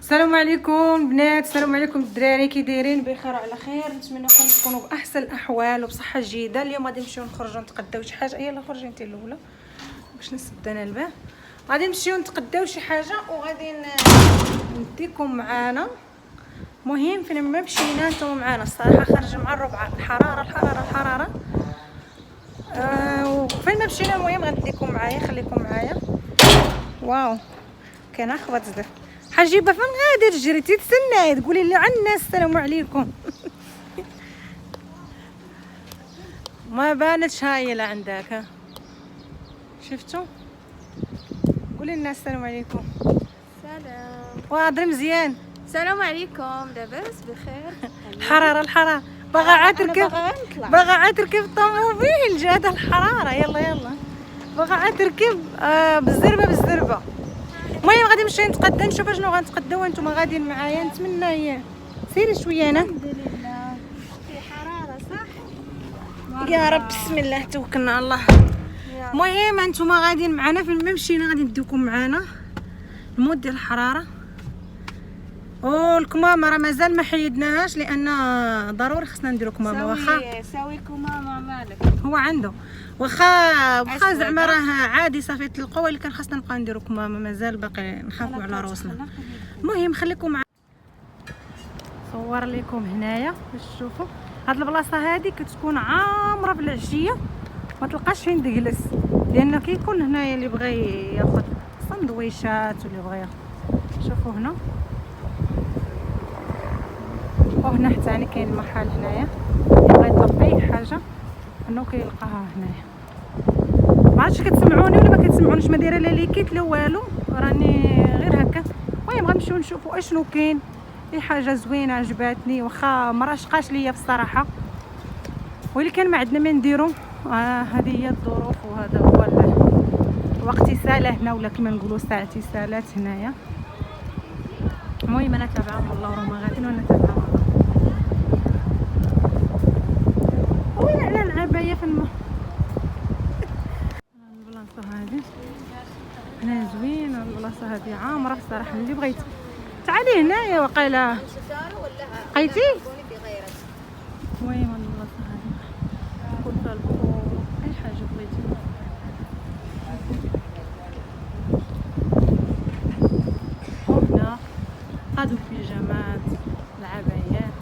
السلام عليكم بنات، السلام عليكم الدراري، كي دايرين؟ بخير وعلى خير. نتمنىكم تكونوا باحسن الاحوال وبصحه جيده. اليوم غادي نمشيو نخرجوا نتغداو شي حاجه. يلا خرجي انت الاولى باش نسد انا الباب. غادي نمشيو نتغداو شي حاجه وغادي نديكم معانا. مهم فين ما مشينا نتوما معانا. الصراحه خارجه مع الربعه، الحراره وفين ما مشينا المهم غنديكم معايا. خليكم معايا. واو كاينه خبط زدر حجيبه فين غادي تجري تتسناي تقولي لي على الناس السلام عليكم. ما بانتش هاي لعندك. ها شفتوا؟ قولي للناس السلام عليكم. سلام. وهضري مزيان. السلام عليكم. لاباس بخير؟ الحراره باغا عاد تركب الطوموبيل. جات الحراره. يلا باغا عاد تركب بالزربه. المهم غادي نمشي نتقدى نشوف شنو غنتقداو. انتم غاديين معايا. نتمنى سيري شويه. انا الحمد لله في حراره صح يا رب. بسم الله توكلنا على الله. المهم انتم غاديين معنا فين ما مشينا غادي نديكم معنا. المود ديال الحراره والكمامه راه مازال ما حيدناهاش لان ضروري خصنا نديرو كمامه. واخا ساوي كمامه مالك هو عنده واخا زعما راه عادي صافي تلقاو، ولكن خاصنا نبقاو نديرو كمامه. مازال باقي نخافوا على روسنا. المهم خليكم معايا. صور لكم هنايا باش تشوفوا. هاد البلاصه هادي كتكون عامره بالعشيه ما تلقاش فين تجلس، لانه كيكون هنايا اللي بغى ياخذ سندويشات واللي بغى ياخذ. شوفوا هنا وهنا حتى كاين محل هنايا اللي بغى يطلب اي حاجه انه كيلقاها هنايا. ما عرفتش كتسمعوني ولا ما كتسمعونيش. ما دايره لا ليكيت لا والو، راني غير هكا. المهم غنمشيو نشوفوا اشنو كاين. اي حاجه زوينه عجباتني واخا ما راشقاش ليا بصراحه، ولكن ما عندنا ما نديرو. هذه هي الظروف وهذا هو وقت ساله هنا، ولا كما نقولوا ساعه سالات هنايا. المهم انا تابعهم الله وراهم غاديين وانا تابعهم. وين على العبايه في الماء. البلاصه هذه هنا زوينه. البلاصه هذه عامره بصراحه. اللي بغيت تعالي هنايا وقيله لقيتي. المهم البلاصه هذه يكون فيها البخور اي حاجه بغيتي. وهنا هادو البيجامات العبايات.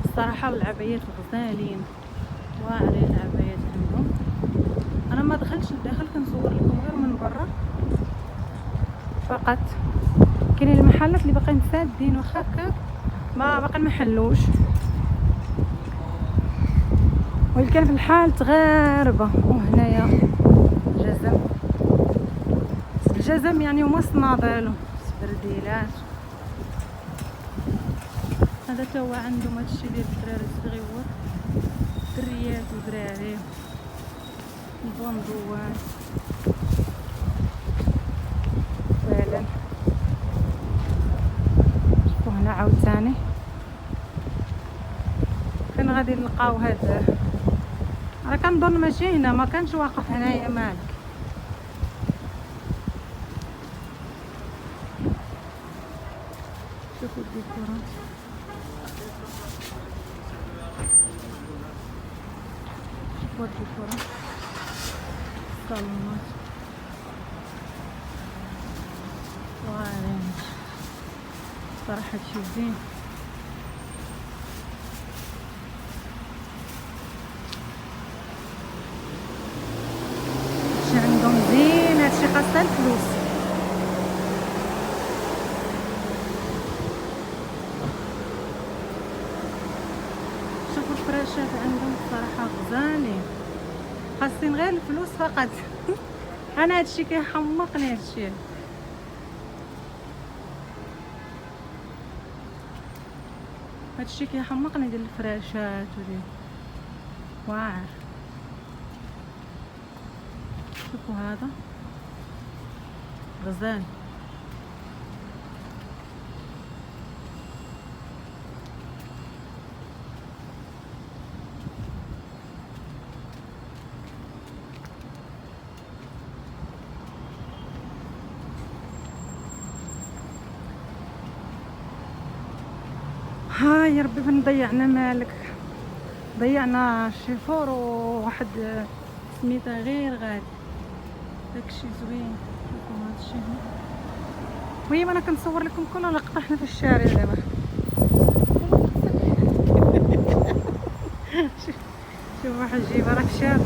الصراحه العبايات غزالين واعرين العبايات عندهم. انا ما دخلتش لداخل كنصور لكم غير من برا فقط. كاينين المحلات اللي باقيين سادين واخا هكا ما باقي ما حلوش، ولكن في الحال تغاربه. وهنايا الجزم يعني هما الصناديل السبرديلات. هذا تا هو عندهم هادشي ديال الدراري الصغيور، دريات ودراري، البوندوات فعلا. شوفوا هنا عاوتاني فين غادي نلقاو هذا. راه كنظن ماشي هنا، ما كانش واقف هنايا مالك. شوفوا الديكورات. شوفوا الديكورات الصالونات واعرين صراحة هادشي زين. هادشي عندهم زين. هادشي خاصها الفلوس. شوفوا الفراشات عندهم الصراحة غزالين، خاصين غير الفلوس فقط. انا هادشي كيحمقني هادشي. هادشي كيحمقني ديال الفراشات وديال واعر. شوفوا هذا غزال. ها يا ربي بن ضيعنا مالك، ضيعنا الشيفور وواحد سميتها غير غالي. داكشي زوين. شوفوا هاد الشيء هنا. المهم انا كنصور لكم كل لقطه حنا في الشارع دابا. شوف واحد الجيبه راه مشات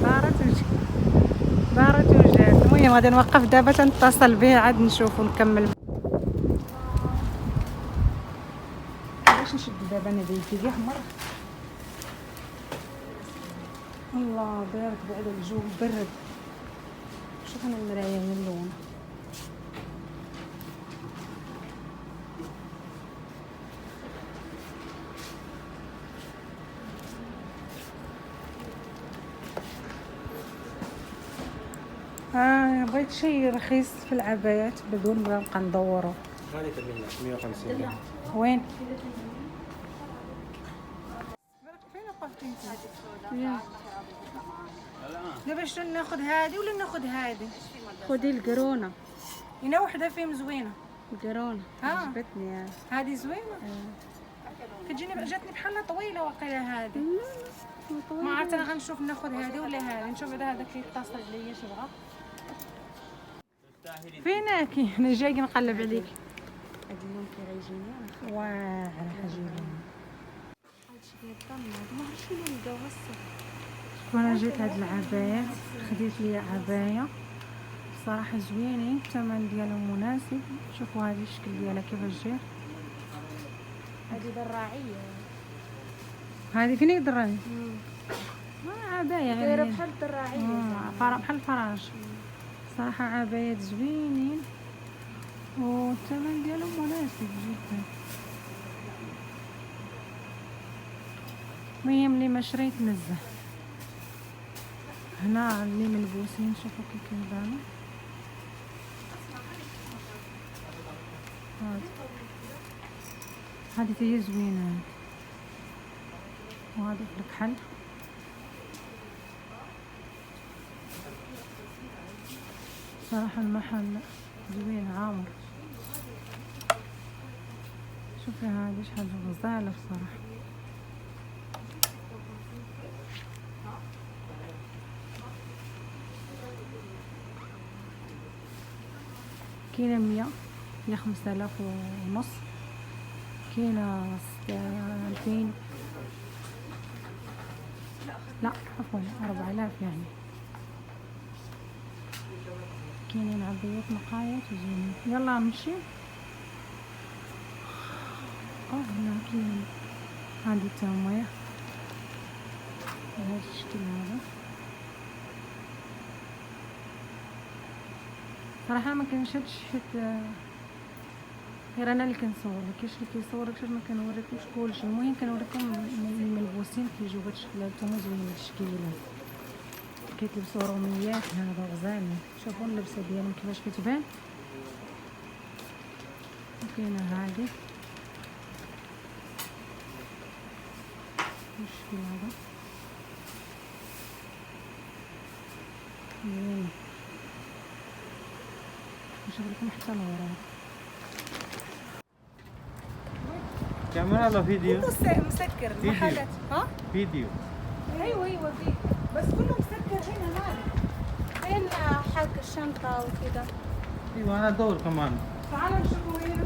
دارت وجات. المهم غادي نوقف دابا تنتصل به عاد نشوف ونكمل. باش نشد دابا انا بيتي كاع مره. الله بارد بعد الجو برد. شوف انا المرايه من اللون. بغيت شي رخيص في العبايات بدون ما نبقى ندورو. غالي منك 150 درهم. وين؟ فين وقفتي انت؟ دابا شنو ناخذ هذه ولا ناخذ هذه؟ خدي القرونة. هنا وحده فيهم زوينه. القرونة عجبتني يعني. هذه زوينه. كتجيني جاتني بحال طويله واقيلا هذه. ما عرفت انا غنشوف ناخذ هذه ولا هذه. نشوف اذا هذا كيتصل عليا شي بغا. فيناكي؟ انا جاي نقلب عليك. هاد اللون كيعجبني. واعر حاجيني. هادشي كيطمر ما عرفتش شنو نلقاو هسه. وانا جيت هاد العبايات خديت لي عبايه بصراحه زوينين، الثمن ديالهم مناسب. شوفوا هذه الشكل ديالها كيفاش جاي. هادي دراعية. هذه فين يدراني؟ عبايه دايرة يعني بحال الدراعية. بحال الفراش. صراحه عبايات زوينين والثمن ديالهم مناسب جدا. المهم اللي ما شريت نزه. هنا اللي ملبوسين شوفوا كيف كيبانوا. هذه هي زوينه وهذا في الكحل. صراحه المحل زوين عامر. شوفي هذه شحال غزاله بصراحه. كاينه 100 هي 5000 ونص. كاينه 2000 لا عفوا 4000 يعني. كاينين عبايات نقايات وزينين. يلا نمشي. هنا كاين هادي التمويه بهذا الشكل هذا. صراحه ما كنشدش حيت غير انا اللي كنصور. كاينش اللي كيصور اكثر ما كنوريكمش كلشي. المهم كنوريكم الملبوسين كيجيو بهذا الشكل هذا. هما زوينين الشكيله كيتلبسوا روميات. هذا غزالين. شوفوا اللبسه ديالهم كيفاش كتبان. وكاينه هذه الشكل هذا زوين. نشوف لكم حتى الورا. كاميرا ولا فيديو؟ مسكر المحلات. ها فيديو. ايوه فيك. بس كله مسكر هنا مالك. فين حق الشنطة وكذا. ايوه انا ادور كمان. تعالوا نشوفوا هنا.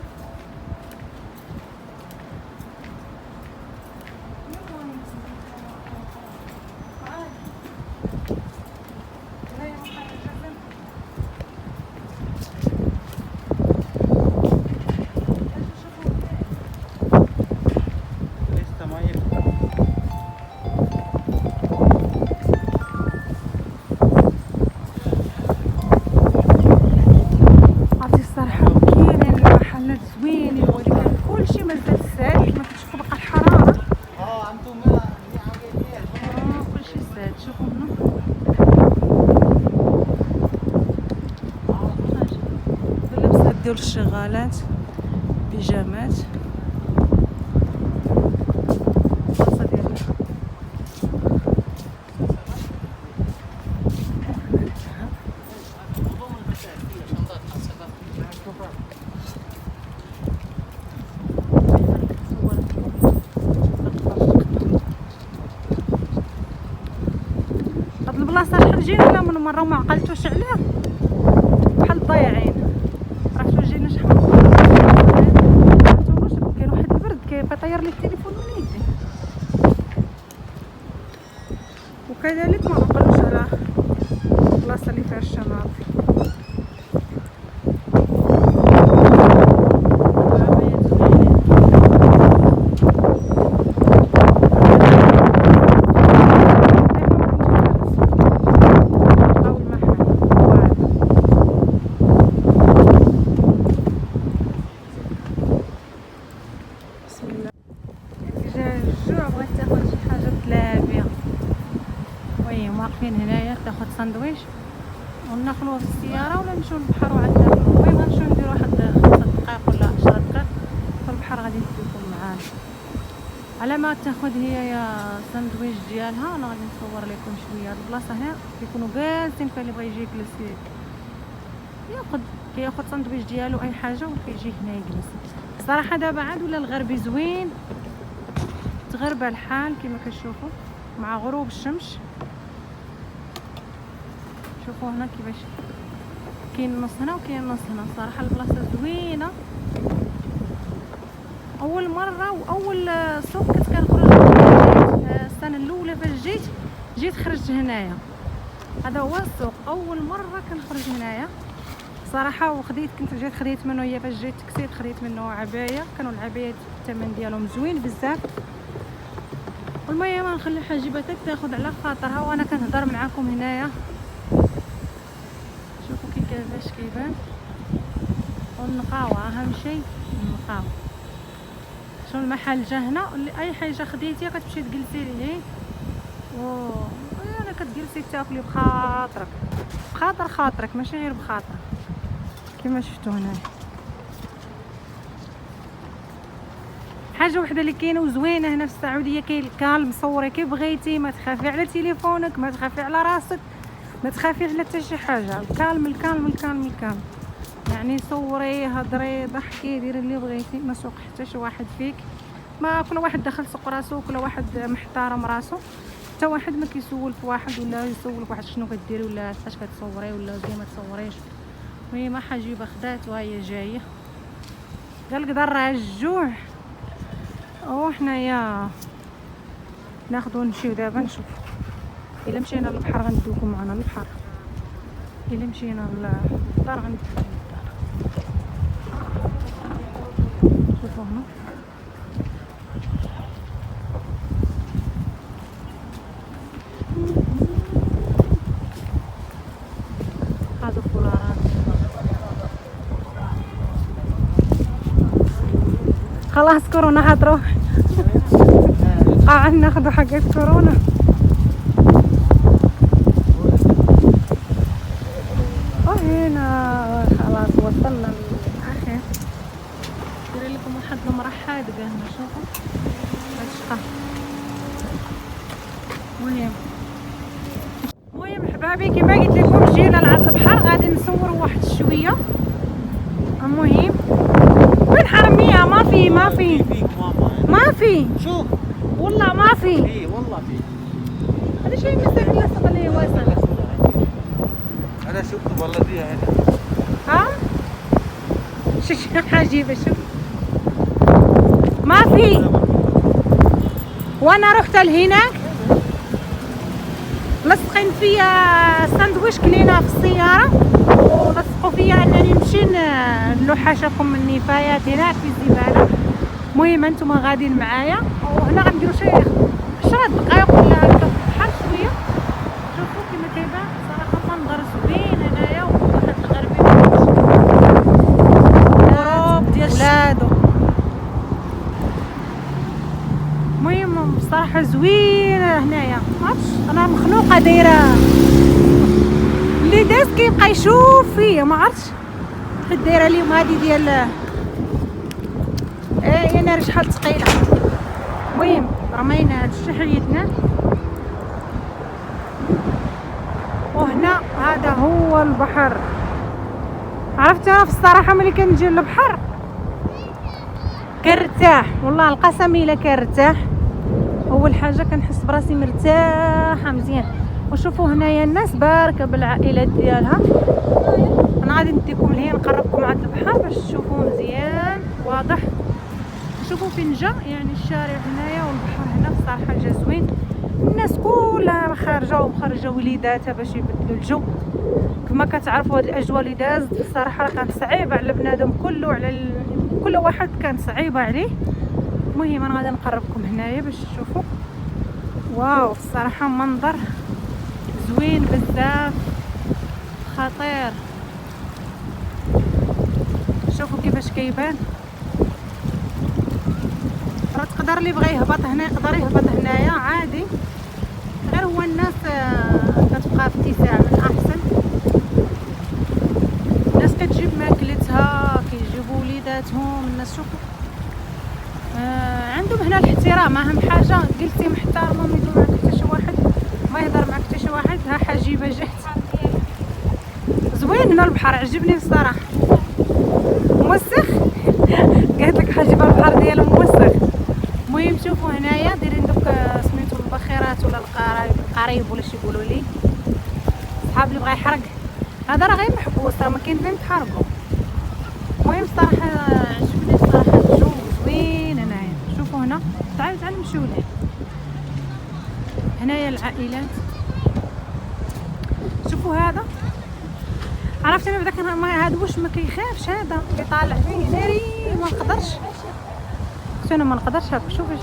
لسه ما يفتح. عرفتي الصراحه كاينين المحلات زوينين ولكن كلشي مازال ساكت. ما كتشوفوا بقى الحراره. انتم كلشي ساكت. شوفوا هنا اللبسات ديال الشغالات بيجامات. البلاصه ديالنا مره وما عقلتوش عليه بحال ضايعين. عرفتو جينا شحال واش كاين واحد البرد كيطير لي التليفون من يدي، وكذلك ما عقلوش على البلاصه اللي فيها الشناطي. واقفين هنايا تاخد ساندويش وناكلوه في السياره ولا نمشيو للبحر وعاد ناكلو. المهم غنمشيو نديرو واحد 5 دقائق ولا 10 دقائق في البحر، غادي نديكم معانا على ما تاخد هي يا ساندويش ديالها. انا غادي نصور لكم شويه. البلاصه هنا كيكونوا جالسين، فاللي بغى يجي يجلس كياخد ساندويش ديالو اي حاجه وكيجي هنا يجلس. صراحه دابا عاد ولا الغربي زوين، تغربل الحال كما كتشوفوا مع غروب الشمس. شوفوا هنا كيفاش كاين نص هنا وكاين نص هنا. صراحه البلاصه زوينه. اول مره واول سوق كنت كنخرج السنه الاولى فاش جيت خرجت هنايا. هذا هو السوق اول مره كنخرج هنايا صراحه. كنت جيت خديت منه هي فاش جيت تكسيت، خديت منه عبايه. كانوا العبايات الثمن ديالهم زوين بزاف. المهم نخلي حاجبتك تاخذ على خاطرها وانا كنهضر معاكم هنايا. شوفوا كيفاش كيبان. والنقاوه اهم شيء النقاوه. شو المحل جا هنا اللي اي حاجه خديتيها كتمشي تجلسي ليه انا كتجلسي تاكلي بخاطرك، بخاطر خاطرك ماشي غير بخاطرك كما شفتوا هنا. حاجه وحده اللي كاينه وزوينه هنا في السعوديه، كاين الكالم. صوري كيف بغيتي، ما تخافي على تليفونك، ما تخافي على راسك، ما تخافي على حتى شي حاجه. الكالم الكالم الكالم الكالم، يعني صوري هضري ضحكي ديري اللي بغيتي، ما سوق حتى شي واحد فيك. ما كل واحد دخل سوق راسو، كل واحد محترم راسو. حتى واحد ما كيسول في واحد ولا يسول في واحد شنو كديري ولا فاش كتصوري ولا زي ما تصوريش. المهم حجيبه خدات وهي جايه. قال لك ضرها الجوع وحنايا ناخذ ونمشيو. دابا نشوف الا مشينا للبحر غندوكم معنا للبحر، الا مشينا للدار غندوكم للدار. شوفوا هنا هادو الدولارات. خلاص كورونا حتروح. قاعد ناخذوا حاجات كورونا. وهنا خلاص وصلنا للاخر. ندير لكم واحد المرحاض هنا. شوفوا الشقه. المهم حبابي كما قلت لكم جينا لعند البحر، غادي نصوروا واحد شويه. المهم وين حرميه؟ ما في شوف والله ما في. اي والله في. هذا شيء مثل اللصق اللي واسع. انا شفت بلديه هنا. ها شو حجيبه؟ شوف ما في. وانا رحت لهناك لصقين فيا ساندويش كلينا في السياره، ولصقوا فيا انني نمشي نلوحاشكم النفايات هناك في الزباله. المهم انتم غاديين معايا وهنا غنديروا شي 10 دقائق ولا هكا في البحر شويه. شوفوا كيما كيبان صراحه منظر زوين هنايا، وواحد الغربي غروب ديال ولادو. المهم بصراحه زوينه هنايا. معرفتش انا مخنوقه دايره اللي داز كيبقى يشوف فيا، ما عرفتش حيت دايره اليوم هذه ديال يا نار شحال ثقيله. المهم رمينا هادشي حيدنا. وهنا هذا هو البحر. عرفت انا في الصراحه ملي كنجي للبحر كنرتاح، والله القسم الا كنرتاح. اول حاجه كنحس براسي مرتاحه مزيان. وشوفوا هنايا الناس باركه بالعائلات ديالها. انا غادي نديكم لهيه نقربكم على البحر باش تشوفوا مزيان واضح. شوفوا فين جا يعني الشارع هنايا والبحر هنا بصراحه جا زوين. الناس كلها خارجه ومخرجه وليداتها باش يبدلوا الجو. كما كتعرفوا هاد الاجواء اللي دازت الصراحه راه كانت صعيبه على بنادم كله، على كل واحد كانت صعيبه عليه. المهم انا غادي نقربكم هنايا باش تشوفوا. واو الصراحه منظر زوين بزاف خطير. شوفوا كيفاش كيبان. راه تقدر اللي بغى يهبط هنا يقدر يهبط هنايا عادي، غير هو الناس كتبقى في اتساع من احسن. الناس كتجيب ماكلتها، كيجيبوا وليداتهم. الناس شوفوا عندهم هنا الاحترام. اهم حاجه قلتي محترمه، ما يدور معك حتى شي واحد، ما يهضر معك حتى شي واحد. ها حجيبه جات زوين هنا البحر، عجبني بصراحه. موسخ قالت لك حجيبه البحر ديالهم موسخ. المهم شوفوا هنايا دايرين دوك سميتو البخيرات ولا القرايب ولا شي يقولوا لي. صحاب اللي بغى يحرق هذا راه غير محبوس، راه ما كاين فين تحرقوا. المهم صراحه عجبني صراحه الجو زوين هنايا. شوفوا هنا تعالوا نمشيو له هنايا العائلات. شوفوا هذا عرفتني بداك هذا واش ما كيخافش، هذا كيطالع فيه ناري ما نقدرش. قلت انا ما نقدرش هكا. شوفي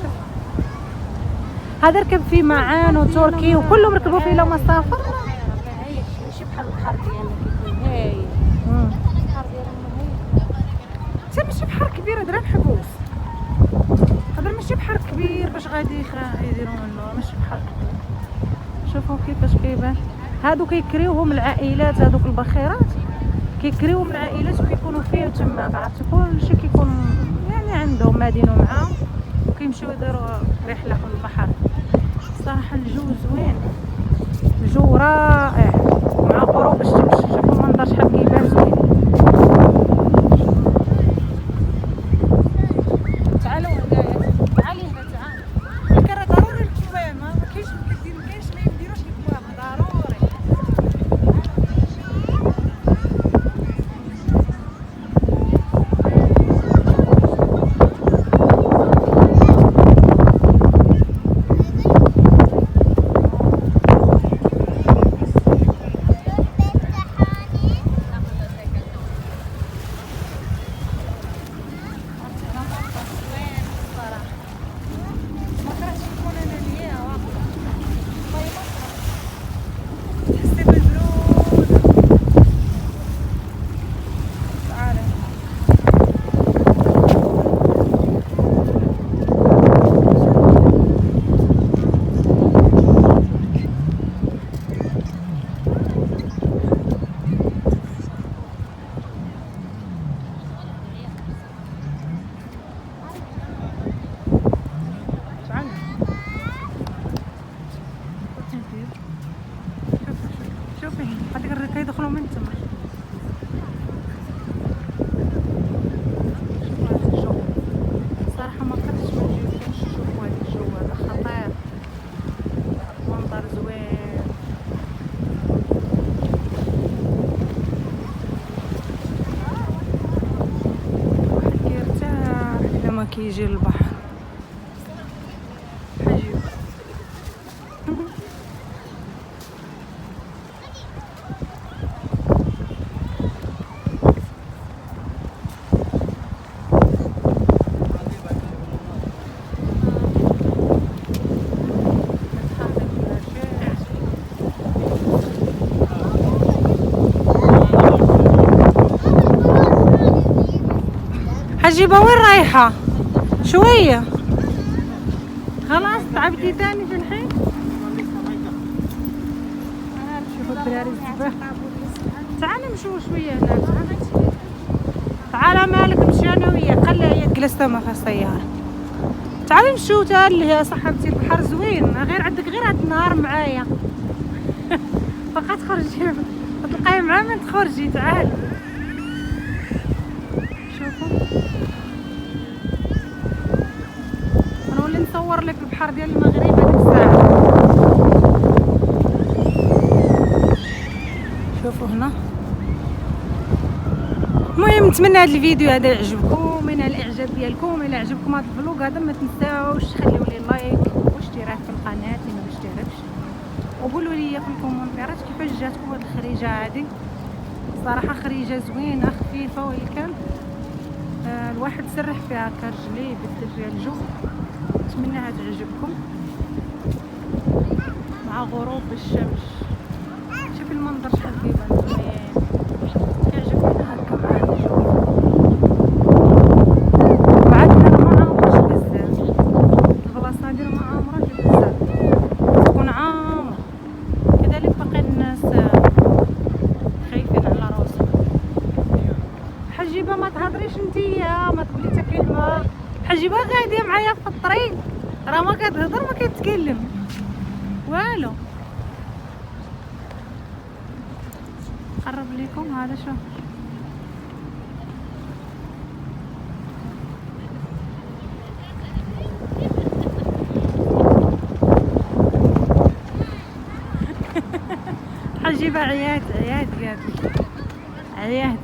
هذا ركب فيه معان وتركي وكلهم ركبوا فيه لو ما سافر. ماشي بحال البحر ديالنا كيكون هايل. البحر ديالنا هايل. حتى ماشي بحر كبير، هذا محبوس. هذا ماشي بحر كبير باش غادي يديروا منه، ماشي بحر كبير. شوفوا كيفاش كيبان. هادو كيكريوهم العائلات، هادوك البخيرات كيكريوهم العائلات وكيكونوا فيه تما. عرفتي كلشي كيكون يعني عندهم مادينو معاهم وكيمشيو يديروا رحله في البحر. صراحه الجو زوين، الجو رائع مع غروب الشمس. شوفوا المنظر شحال كيبان زوين. تعالوا هنايا، تعالي هنا تعالي. كان ضروري الكفايه، ما كاينش ما يديروش الكفايه ضروري. شوفي هذيك كيدخلوا من تما. شوفوا هذا الجو صراحه ما قدرتش ما نجيبكمش. شوفوا هذا الجو هذا خطير، منظر زوين. واحد كيرتاح لما كيجي البحر. حجيب حجيبه وين رايحه؟ شويه خلاص تعبتي تاني في الحين. شوفوا الدراري الزباه. تعالي نمشيو شويه هنا. تعالى مالك نمشي انا وياك. خليها هي جلست ما في السياره. تعالي نمشيو تا اللي هي صاحبتي البحر زوين. غير عندك غير هاد النهار معايا. فقط خرجي تلقاي معاه من تخرجي. تعالي شوفوا نولي نصور لك البحر ديال المغرب هذيك الساعه. شوفوا هنا. المهم نتمنى هذا الفيديو هذا يعجبكم، من الاعجاب ديالكم. الا عجبكم هذا الفلوق هذا ما تنساوش تخليوا لي لايك واشتراك في القناه اللي ما اشتركش، وقولوا لي في الكومنتات كيفاش جاتكم هذه الخريجه هذه. صراحه خريجه زوينه خفيفه، ولكن الواحد سرح فيها كرجليه بدل فيها الجو. نتمنى تعجبكم مع غروب الشمس. شوف المنظر شحال كيبان زوين، كيعجبني هكا مع الجو. بعد انا ما عامرش بزاف البلاصه هادي، ما عامرش بزاف، تكون عامره كذلك. باقي الناس خايفين على راسهم. حجيبه ما تهضريش نتيا، ما تقولي حتى كلمه. حجيبه غاديه معايا في الطريق، راه ما كتهضر ما كتكلم والو. قرب لكم هذا شوف. حجيبه عيات عيات قالت عيات.